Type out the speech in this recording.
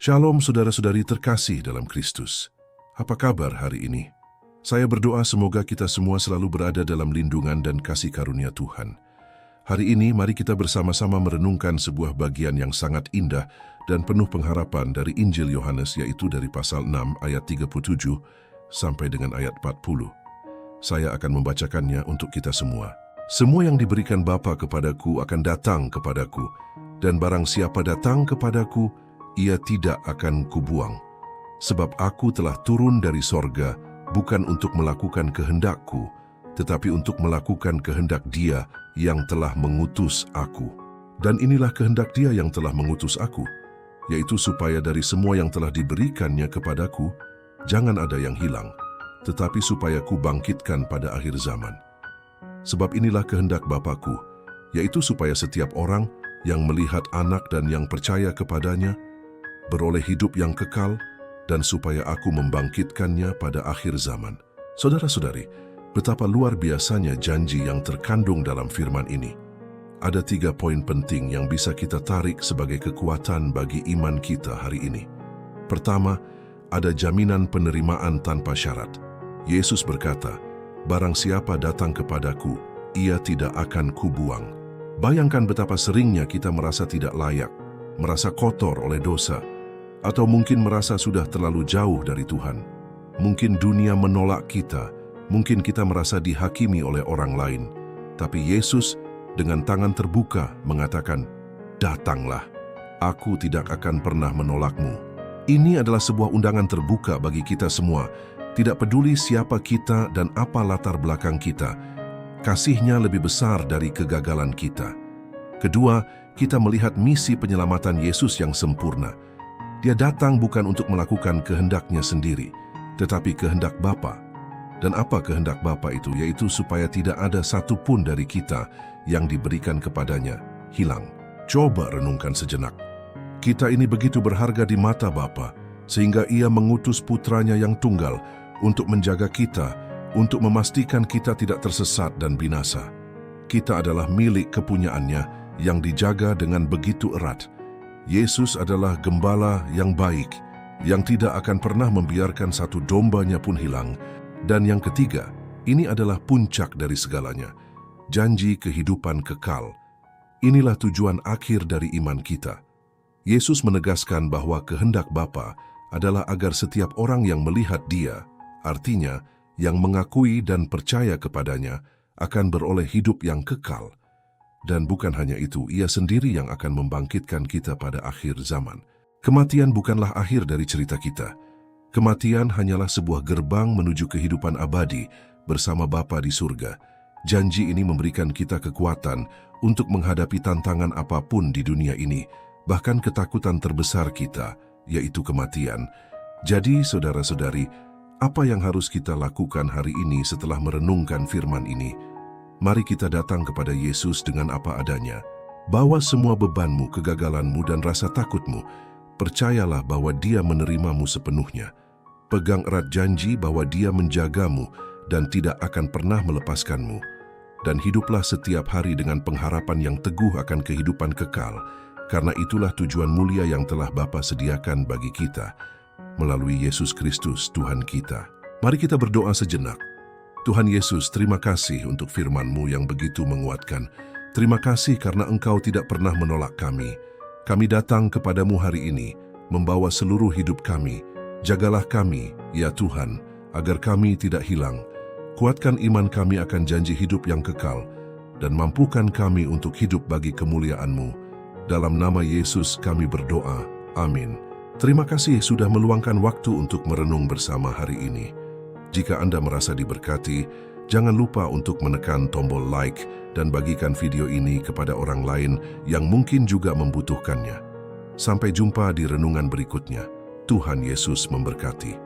Shalom saudara-saudari terkasih dalam Kristus. Apa kabar hari ini? Saya berdoa semoga kita semua selalu berada dalam lindungan dan kasih karunia Tuhan. Hari ini mari kita bersama-sama merenungkan sebuah bagian yang sangat indah dan penuh pengharapan dari Injil Yohanes, yaitu dari pasal 6 ayat 37 sampai dengan ayat 40. Saya akan membacakannya untuk kita semua. Semua yang diberikan Bapa kepadaku akan datang kepadaku, dan barang siapa datang kepadaku, ia tidak akan kubuang. Sebab aku telah turun dari sorga, bukan untuk melakukan kehendakku, tetapi untuk melakukan kehendak Dia yang telah mengutus aku. Dan inilah kehendak Dia yang telah mengutus aku, yaitu supaya dari semua yang telah diberikannya kepadaku, jangan ada yang hilang, tetapi supaya ku bangkitkan pada akhir zaman. Sebab inilah kehendak Bapa-Ku, yaitu supaya setiap orang yang melihat Anak dan yang percaya kepadanya beroleh hidup yang kekal, dan supaya aku membangkitkannya pada akhir zaman. Saudara-saudari, betapa luar biasanya janji yang terkandung dalam firman ini. Ada 3 poin penting yang bisa kita tarik sebagai kekuatan bagi iman kita hari ini. Pertama, ada jaminan penerimaan tanpa syarat. Yesus berkata, "Barang siapa datang kepadaku, ia tidak akan kubuang." Bayangkan betapa seringnya kita merasa tidak layak, merasa kotor oleh dosa, atau mungkin merasa sudah terlalu jauh dari Tuhan. Mungkin dunia menolak kita, mungkin kita merasa dihakimi oleh orang lain. Tapi Yesus dengan tangan terbuka mengatakan, "Datanglah, aku tidak akan pernah menolakmu." Ini adalah sebuah undangan terbuka bagi kita semua. Tidak peduli siapa kita dan apa latar belakang kita, kasih-Nya lebih besar dari kegagalan kita. Kedua, kita melihat misi penyelamatan Yesus yang sempurna. Dia datang bukan untuk melakukan kehendak-Nya sendiri, tetapi kehendak Bapa. Dan apa kehendak Bapa itu? Yaitu supaya tidak ada satu pun dari kita yang diberikan kepadanya hilang. Coba renungkan sejenak. Kita ini begitu berharga di mata Bapa, sehingga Ia mengutus putranya yang tunggal untuk menjaga kita, untuk memastikan kita tidak tersesat dan binasa. Kita adalah milik kepunyaannya yang dijaga dengan begitu erat. Yesus adalah gembala yang baik, yang tidak akan pernah membiarkan satu dombanya pun hilang. Dan yang ketiga, ini adalah puncak dari segalanya, janji kehidupan kekal. Inilah tujuan akhir dari iman kita. Yesus menegaskan bahwa kehendak Bapa adalah agar setiap orang yang melihat Dia, artinya yang mengakui dan percaya kepadanya, akan beroleh hidup yang kekal. Dan bukan hanya itu, Ia sendiri yang akan membangkitkan kita pada akhir zaman. Kematian bukanlah akhir dari cerita kita. Kematian hanyalah sebuah gerbang menuju kehidupan abadi bersama Bapa di surga. Janji ini memberikan kita kekuatan untuk menghadapi tantangan apapun di dunia ini, bahkan ketakutan terbesar kita, yaitu kematian. Jadi, saudara-saudari, apa yang harus kita lakukan hari ini setelah merenungkan firman ini? Mari kita datang kepada Yesus dengan apa adanya. Bawa semua bebanmu, kegagalanmu, dan rasa takutmu. Percayalah bahwa Dia menerimamu sepenuhnya. Pegang erat janji bahwa Dia menjagamu dan tidak akan pernah melepaskanmu. Dan hiduplah setiap hari dengan pengharapan yang teguh akan kehidupan kekal, karena itulah tujuan mulia yang telah Bapa sediakan bagi kita, melalui Yesus Kristus Tuhan kita. Mari kita berdoa sejenak. Tuhan Yesus, terima kasih untuk firman-Mu yang begitu menguatkan. Terima kasih karena Engkau tidak pernah menolak kami. Kami datang kepadamu hari ini, membawa seluruh hidup kami. Jagalah kami, ya Tuhan, agar kami tidak hilang. Kuatkan iman kami akan janji hidup yang kekal, dan mampukan kami untuk hidup bagi kemuliaan-Mu. Dalam nama Yesus kami berdoa. Amin. Terima kasih sudah meluangkan waktu untuk merenung bersama hari ini. Jika Anda merasa diberkati, jangan lupa untuk menekan tombol like dan bagikan video ini kepada orang lain yang mungkin juga membutuhkannya. Sampai jumpa di renungan berikutnya. Tuhan Yesus memberkati.